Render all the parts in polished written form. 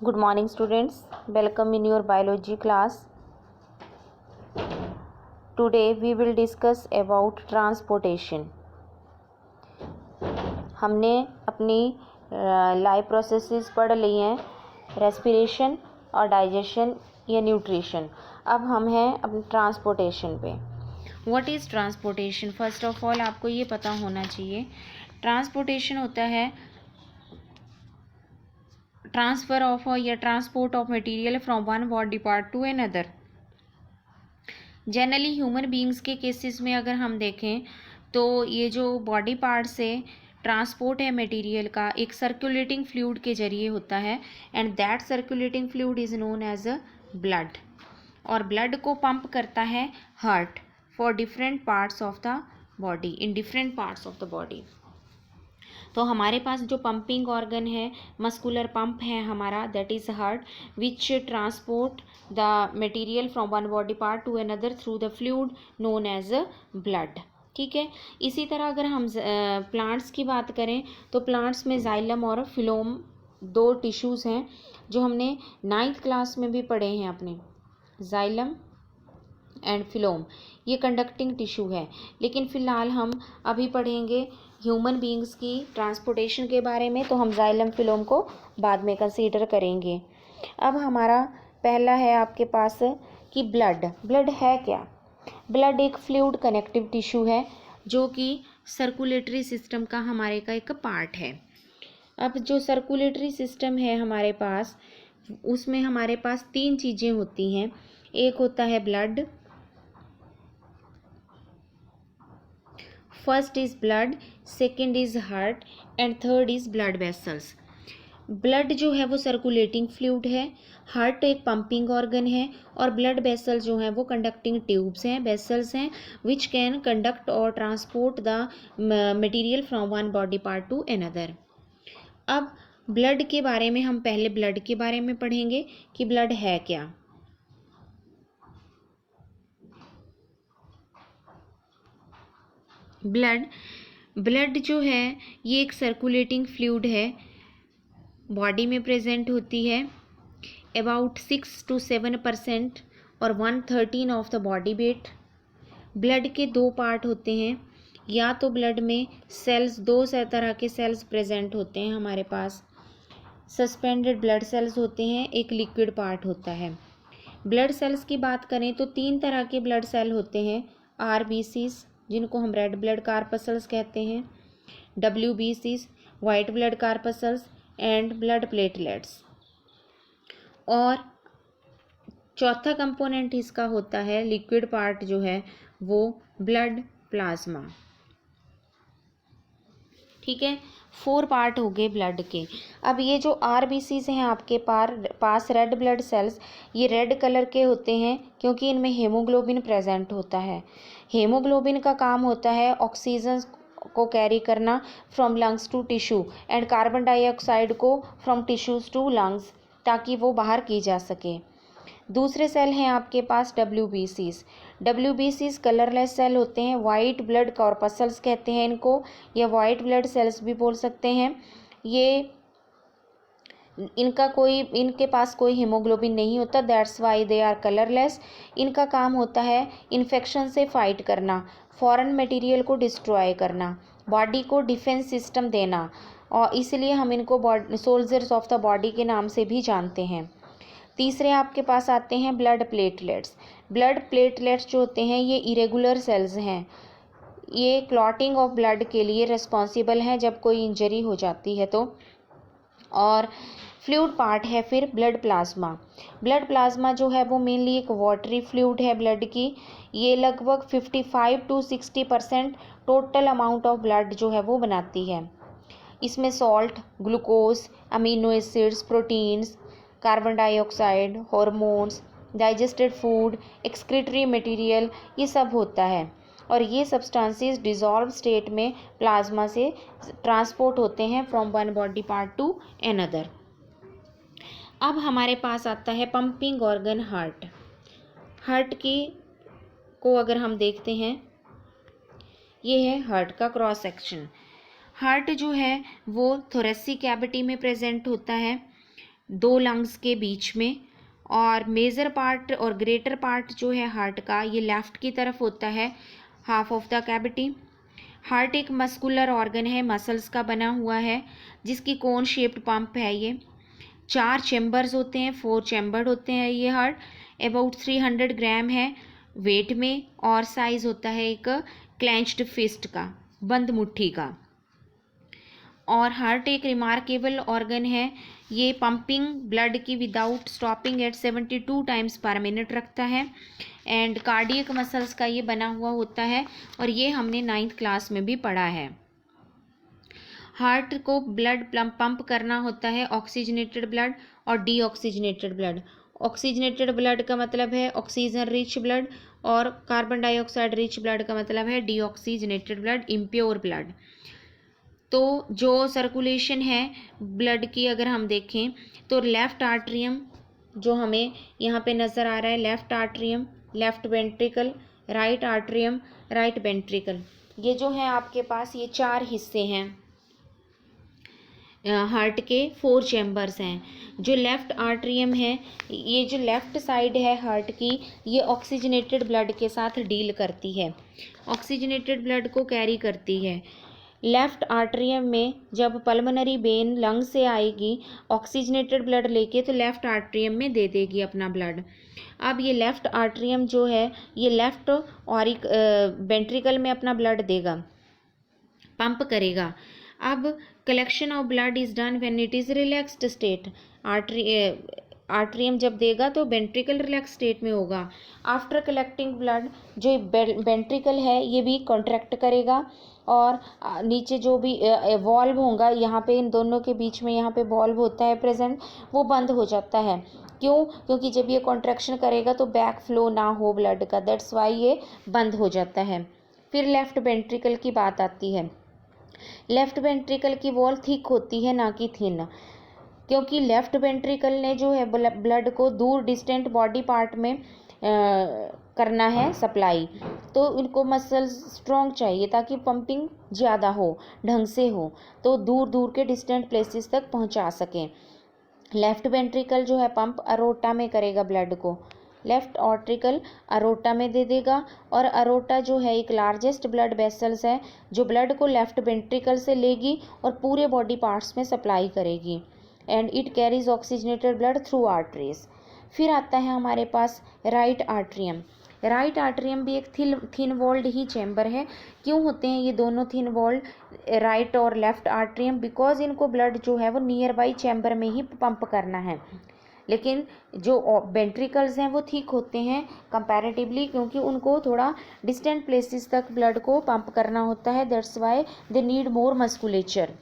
Good morning students, welcome in your biology class. Today we will discuss about transportation. हमने अपनी life processes पढ़ ली हैं, respiration और digestion या न्यूट्रिशन. अब हम हैं अपने ट्रांसपोर्टेशन पे. What is transportation? First of all आपको ये पता होना चाहिए. ट्रांसपोर्टेशन होता है ट्रांसफ़र ऑफ या transport of material from one body part to another. Generally human beings के केसेस में अगर हम देखें तो ये जो बॉडी पार्ट से ट्रांसपोर्ट है मटेरियल का एक सर्कुलेटिंग फ्लूइड के जरिए होता है and that circulating fluid is known as a blood. और ब्लड को पंप करता है heart for different parts of the body in different parts of the body. तो हमारे पास जो पंपिंग ऑर्गन है मस्कुलर पंप है हमारा, that is heart which transport the material from one body part to another through the fluid known as blood. ठीक है. इसी तरह अगर हम प्लांट्स की बात करें तो प्लांट्स में जाइलम और फिलोम दो टिश्यूज़ हैं जो हमने 9th क्लास में भी पढ़े हैं अपने. जाइलम एंड फिलोम ये कंडक्टिंग टिश्यू है, लेकिन फ़िलहाल हम अभी पढ़ेंगे ह्यूमन बींग्स की ट्रांसपोर्टेशन के बारे में, तो हम जाइलम फिलोम को बाद में कंसीडर करेंगे. अब हमारा पहला है आपके पास कि ब्लड है क्या? ब्लड एक फ्लूइड कनेक्टिव टिश्यू है जो कि सर्कुलेटरी सिस्टम का हमारे का एक पार्ट है. अब जो सर्कुलेटरी सिस्टम है हमारे पास उसमें हमारे पास 3 चीज़ें होती हैं. एक होता है blood, first is blood, second is heart and third is blood vessels. Blood जो है वो सर्कुलेटिंग फ्लूइड है, हार्ट एक पंपिंग ऑर्गन है और ब्लड वेसल जो है वो कंडक्टिंग ट्यूब्स हैं, वेसल्स हैं विच कैन कंडक्ट और transport the material from one body part to another. अब ब्लड के बारे में हम पहले ब्लड के बारे में पढ़ेंगे कि ब्लड है क्या. ब्लड जो है ये एक सर्कुलेटिंग फ्लूइड है, बॉडी में प्रेजेंट होती है. अबाउट 6 to 7% और 1/13 of the body weight. Blood के 2 पार्ट होते हैं. या तो ब्लड में सेल्स 2 तरह के सेल्स प्रेजेंट होते हैं हमारे पास. सस्पेंडेड ब्लड सेल्स होते हैं, एक लिक्विड पार्ट होता है. ब्लड सेल्स की बात करें तो 3 तरह के ब्लड सेल होते हैं. RBCs जिनको हम रेड ब्लड कार्पसल्स कहते हैं, WBCs white blood corpuscles and blood platelets. और चौथा कंपोनेंट इसका होता है लिक्विड पार्ट जो है वो ब्लड प्लाज्मा. ठीक है. 4 पार्ट हो गए ब्लड के. अब ये जो RBCs हैं आपके पास रेड ब्लड सेल्स, ये रेड कलर के होते हैं क्योंकि इनमें हेमोग्लोबिन प्रेजेंट होता है. हेमोग्लोबिन का काम होता है ऑक्सीजन को कैरी करना from lungs to tissue and carbon dioxide को फ्रॉम टिश्यूज़ टू लंग्स, ताकि वो बाहर की जा सके. दूसरे सेल हैं आपके पास WBCs कलरलेस सेल होते हैं, वाइट ब्लड कॉर्पसल्स कहते हैं इनको, या वाइट ब्लड सेल्स भी बोल सकते हैं. ये इनके पास कोई हीमोग्लोबिन नहीं होता, that's why they are colourless. इनका काम होता है इन्फेक्शन से फाइट करना, फॉरेन मटेरियल को डिस्ट्रॉय करना, बॉडी को डिफेंस सिस्टम देना, और इसलिए हम इनको सोल्जर्स ऑफ द बॉडी के नाम से भी जानते हैं. तीसरे आपके पास आते हैं ब्लड प्लेटलेट्स. ब्लड प्लेटलेट्स जो होते हैं ये इरेगुलर सेल्स हैं. ये क्लॉटिंग ऑफ ब्लड के लिए रिस्पॉन्सिबल हैं जब कोई इंजरी हो जाती है तो. और फ्लूइड पार्ट है फिर ब्लड प्लाज्मा. ब्लड प्लाज्मा जो है वो मेनली एक वाटरी फ्लूइड है ब्लड की. ये लगभग 55 to 60% total amount of blood जो है वो बनाती है. इसमें salt, glucose, amino acids, proteins, carbon dioxide, hormones, digested food, excretory material, ये सब होता है. और ये सब्सटेंसेस डिसॉल्व स्टेट में प्लाज्मा से ट्रांसपोर्ट होते हैं from one body part to another. अब हमारे पास आता है पंपिंग ऑर्गन हार्ट. हार्ट को अगर हम देखते हैं, ये है हार्ट का क्रॉस सेक्शन. हार्ट जो है वो थोरेसिक कैविटी में प्रेजेंट होता है. दो लंग्स के बीच में, और मेजर पार्ट और ग्रेटर पार्ट जो है हार्ट का ये लेफ्ट की तरफ होता है, half of the cavity. Heart एक मस्कुलर ऑर्गन है, मसल्स का बना हुआ है, जिसकी कोन शेप्ड पंप है ये। 4 चैम्बर्स होते हैं, 4 चैम्बर्ड होते हैं ये हार्ट। अबाउट 300 ग्राम है वेट में, और साइज होता है एक क्लेंच्ड फिस्ट का, बंद मुट्ठी का। और हार्ट एक रिमार्केबल ऑर्गन है, ये पंपिंग ब्लड की विदाउट स्टॉपिंग एट 72 टाइम्स पर मिनट रखता है। एंड कार्डियक मसल्स का ये बना हुआ होता है, और ये हमने 9th क्लास में भी पढ़ा है। हार्ट को ब्लड पंप करना होता है ऑक्सीजनेटेड ब्लड और डीऑक्सीजनेटेड ब्लड। ऑक्सीजनेटेड ब्लड का मतलब है ऑक्सीजन रिच ब्लड, और कार्बन डाइऑक्साइड रिच ब्लड का मतलब है डीऑक्सीजनेटेड ब्लड, इम्प्योर ब्लड। तो जो सर्कुलेशन है ब्लड की अगर हम देखें तो लेफ़्ट आर्ट्रियम जो हमें यहाँ पे नज़र आ रहा है, left atrium, left ventricle, right atrium, right ventricle, ये जो है आपके पास ये 4 हिस्से हैं हार्ट के, 4 चैम्बर्स हैं। जो लेफ़्ट आर्ट्रियम है, ये जो लेफ़्ट साइड है हार्ट की, ये ऑक्सीजनेटेड ब्लड के साथ डील करती है, ऑक्सीजनेटेड ब्लड को कैरी करती है। लेफ़्ट आर्ट्रियम में जब पल्मोनरी वेन लंग से आएगी ऑक्सीजनेटेड ब्लड लेके, तो लेफ़्ट आर्ट्रियम में दे देगी अपना ब्लड। अब ये लेफ़्ट आर्ट्रियम जो है ये लेफ़्ट वेंट्रिकल में अपना ब्लड देगा, पंप करेगा। अब collection of blood is done when it is relaxed state. Atrium जब देगा तो वेंट्रिकल रिलैक्स स्टेट में होगा। आफ्टर कलेक्टिंग ब्लड जो वेंट्रिकल है ये भी कॉन्ट्रैक्ट करेगा, और नीचे जो भी वॉल्व होगा यहाँ पे, इन दोनों के बीच में यहाँ पे वॉल्व होता है प्रेजेंट, वो बंद हो जाता है। क्यों? क्योंकि जब ये कॉन्ट्रैक्शन करेगा तो बैक फ्लो ना हो ब्लड का, दैट्स वाई ये बंद हो जाता है। फिर लेफ़्ट वेंट्रिकल की बात आती है। लेफ़्ट वेंट्रिकल की वॉल थिक होती है, ना कि थिन, क्योंकि लेफ़्ट वेंट्रिकल ने जो है ब्लड को दूर डिस्टेंट बॉडी पार्ट में करना है सप्लाई, तो इनको मसल्स स्ट्रॉन्ग चाहिए ताकि पंपिंग ज़्यादा हो, ढंग से हो, तो दूर दूर के डिस्टेंट प्लेसेस तक पहुंचा सकें। लेफ़्ट वेंट्रिकल जो है पंप अरोटा में करेगा ब्लड को, लेफ़्ट ऑर्ट्रिकल अरोटा में दे देगा, और अरोटा जो है एक लार्जेस्ट ब्लड वेसल्स है जो ब्लड को लेफ़्ट वेंट्रिकल से लेगी और पूरे बॉडी पार्ट्स में सप्लाई करेगी, and it carries oxygenated blood through arteries. फिर आता है हमारे पास राइट आर्ट्रियम। राइट आर्ट्रियम भी एक थिन वॉल्ड ही चैम्बर है। क्यों होते हैं ये दोनों थिन वॉल्ड, राइट और लेफ़्ट आर्ट्रियम? बिकॉज इनको ब्लड जो है वो नियर बाई चैम्बर में ही पंप करना है, लेकिन जो वेंट्रिकल्स हैं वो थिक होते हैं कंपैरेटिवली, क्योंकि उनको थोड़ा डिस्टेंट प्लेसेस तक ब्लड को पंप करना होता है, that's why they need more musculature.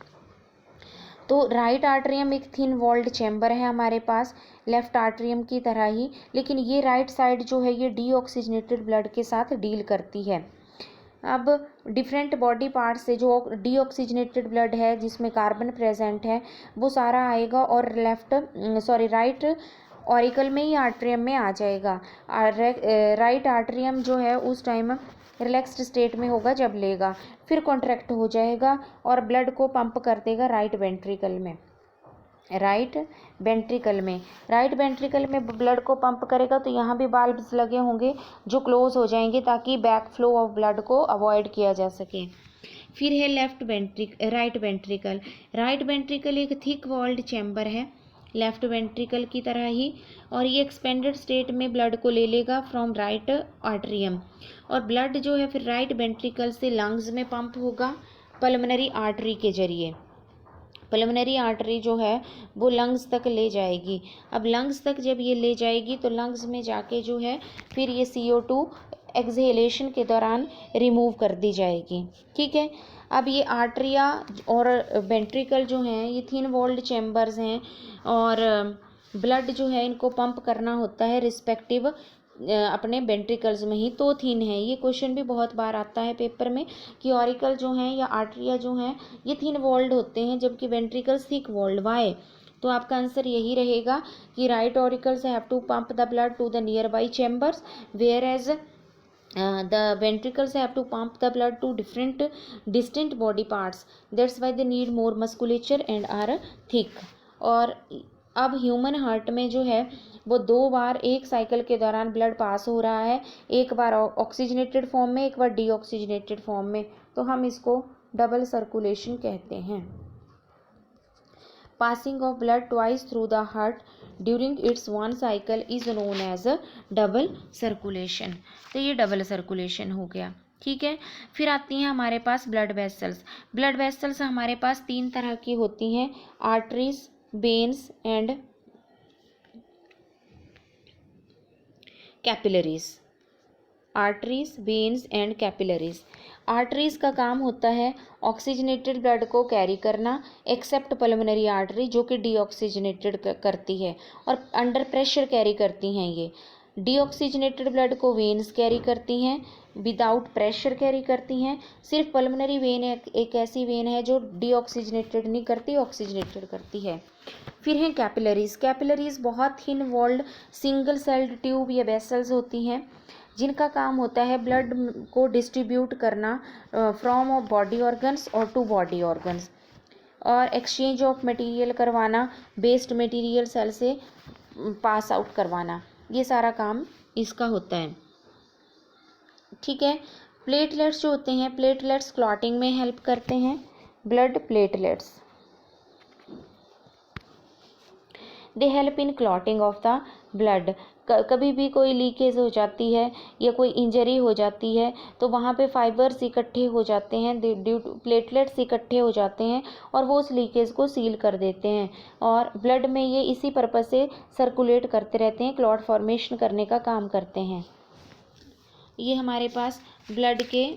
तो राइट आर्ट्रियम एक थिन वॉल्ड चैम्बर है हमारे पास, लेफ़्ट आर्ट्रियम की तरह ही, लेकिन ये राइट साइड जो है ये डीऑक्सीजनेटेड ब्लड के साथ डील करती है। अब डिफरेंट बॉडी पार्ट से जो डीऑक्सीजनेटेड ब्लड है जिसमें कार्बन प्रेजेंट है वो सारा आएगा और राइट ऑरिकल में ही आर्ट्रियम में आ जाएगा। राइट आर्ट्रियम जो है उस टाइम रिलैक्स्ड स्टेट में होगा जब लेगा, फिर कॉन्ट्रैक्ट हो जाएगा और ब्लड को पंप कर देगा राइट वेंट्रिकल में। राइट वेंट्रिकल में ब्लड को पंप करेगा तो यहाँ भी बाल्ब्स लगे होंगे जो क्लोज हो जाएंगे ताकि बैक फ्लो ऑफ ब्लड को अवॉइड किया जा सके। फिर है राइट वेंट्रिकल एक थिक वॉल्ड चैम्बर है लेफ्ट वेंट्रिकल की तरह ही, और ये एक्सपेंडेड स्टेट में ब्लड को ले लेगा फ्रॉम राइट आर्ट्रियम, और ब्लड जो है फिर राइट वेंट्रिकल से लंग्स में पंप होगा पल्मोनरी आर्टरी के जरिए। पल्मोनरी आर्टरी जो है वो लंग्स तक ले जाएगी। अब लंग्स तक जब ये ले जाएगी तो लंग्स में जाके जो है फिर ये CO2 एक्सहेलेशन के दौरान रिमूव कर दी जाएगी। ठीक है, अब ये आर्टरिया और वेंट्रिकल जो हैं ये थिन वॉल्ड चैम्बर्स हैं, और ब्लड जो है इनको पंप करना होता है रिस्पेक्टिव अपने वेंट्रिकल्स में ही, तो थिन है। ये क्वेश्चन भी बहुत बार आता है पेपर में कि ऑरिकल जो हैं या आर्टरिया जो हैं ये थिन वॉल्ड होते हैं जबकि वेंट्रिकल्स थिक वॉल्ड। वाई? तो आपका आंसर यही रहेगा कि right auricles have to pump the blood to the nearby chambers, whereas the ventricles have to pump the blood to different distant body parts, that's why they need more musculature and are thick। और अब human heart में जो है वो 2 बार एक cycle के दौरान blood pass हो रहा है, एक बार ऑक्सीजनेटेड फॉर्म में, एक बार डीऑक्सीजनेटेड फॉर्म में, तो हम इसको डबल सर्कुलेशन कहते हैं। Passing of blood twice through the heart during its one cycle is known as a double circulation. तो ये डबल सर्कुलेशन हो गया, ठीक है। फिर आती हैं हमारे पास ब्लड वेसल्स। ब्लड वेसल्स हमारे पास 3 तरह की होती हैं, arteries, veins and capillaries. Arteries, veins and capillaries. Arteries का काम होता है ऑक्सीजनेटेड ब्लड को कैरी करना, एक्सेप्ट पल्मोनरी आर्टरी जो कि डीऑक्सीजनेटेड करती है और अंडर प्रेशर कैरी करती हैं। ये डीऑक्सीजनेटेड ब्लड को वेन्स कैरी करती हैं, विदाउट प्रेशर कैरी करती हैं। सिर्फ पल्मोनरी वेन एक ऐसी वेन है जो डीऑक्सीजनेटेड नहीं करती, ऑक्सीजनेटेड करती है। फिर हैं कैपिलरीज। कैपिलरीज बहुत thin walled single celled tube या वेसल्स होती हैं जिनका काम होता है ब्लड को डिस्ट्रीब्यूट करना फ्रॉम बॉडी ऑर्गन्स और टू बॉडी ऑर्गन्स, और एक्सचेंज ऑफ मटेरियल करवाना, वेस्ट मटेरियल सेल से पास आउट करवाना, ये सारा काम इसका होता है, ठीक है। प्लेटलेट्स जो होते हैं, प्लेटलेट्स क्लॉटिंग में हेल्प करते हैं। Blood platelets they help in clotting of the blood. कभी भी कोई लीकेज हो जाती है या कोई इंजरी हो जाती है तो वहाँ पे फाइबर्स इकट्ठे हो जाते हैं, ड्यू टू प्लेटलेट्स इकट्ठे हो जाते हैं और वो उस लीकेज को सील कर देते हैं, और ब्लड में ये इसी पर्पज़ से सर्कुलेट करते रहते हैं, क्लॉट फॉर्मेशन करने का काम करते हैं। ये हमारे पास ब्लड के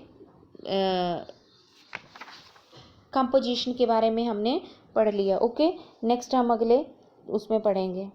कंपोजिशन के बारे में हमने पढ़ लिया। ओके, नेक्स्ट हम अगले उसमें पढ़ेंगे।